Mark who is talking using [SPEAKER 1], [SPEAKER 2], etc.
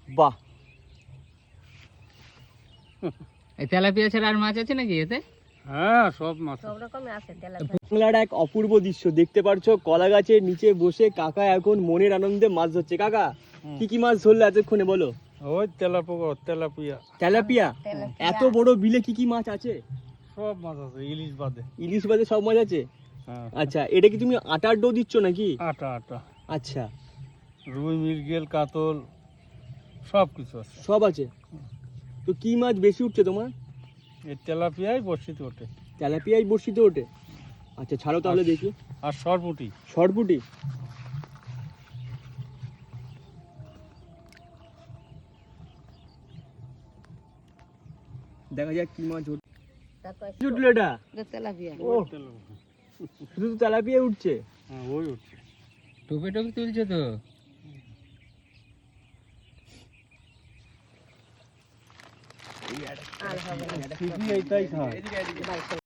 [SPEAKER 1] বাহ,
[SPEAKER 2] এই তেলাপিয়া ছাড়া আর মাছ আছে নাকি এতে?
[SPEAKER 3] হ্যাঁ, সব মাছ
[SPEAKER 4] সব রকমের আছে তেলাপিয়া।
[SPEAKER 1] বাংলার এক অপূর্ব দৃশ্য দেখতে পারছো। কলা গাছের নিচে বসে কাকা এখন মনের আনন্দে মাছ ধরছে। কাকা কি কি মাছ ধরলে এতক্ষণে বলো?
[SPEAKER 3] ওই তেলাপিয়া
[SPEAKER 1] তেলাপিয়া।
[SPEAKER 4] তেলাপিয়া।
[SPEAKER 1] এত বড় বিলে কি কি মাছ আছে?
[SPEAKER 3] সব মাছ আছে, ইলিশ বাদে।
[SPEAKER 1] ইলিশ বাদে সব মাছ আছে?
[SPEAKER 3] হ্যাঁ,
[SPEAKER 1] আচ্ছা, এটা কি তুমি আটার ডো দিচ্ছ নাকি?
[SPEAKER 3] আটা আটা,
[SPEAKER 1] আচ্ছা,
[SPEAKER 3] রুই, মৃগেল, কাতল সব কিছু আছে।
[SPEAKER 1] সব আছে। তো কি মাছ বেশি উঠছে তোমার?
[SPEAKER 3] এই তেলাপিয়াই বর্ষিতে ওঠে।
[SPEAKER 1] তেলাপিয়াই বড়শিতে ওঠে? আচ্ছা, ছাড়ো তাহলে দেখি।
[SPEAKER 3] আর সরপুটি।
[SPEAKER 1] শর্টপুটি? দেখা যাক কি মাছ
[SPEAKER 4] তারপর
[SPEAKER 1] উঠলো এটা।
[SPEAKER 4] তেলাপিয়া।
[SPEAKER 1] ও, শুধু তো তেলাপিয়া উঠছে।
[SPEAKER 3] হ্যাঁ, ওই উঠছে।
[SPEAKER 2] টোপে টোপে তুলছে তো।
[SPEAKER 4] আর হবে না।
[SPEAKER 3] ঠিকই এইটাই খায়।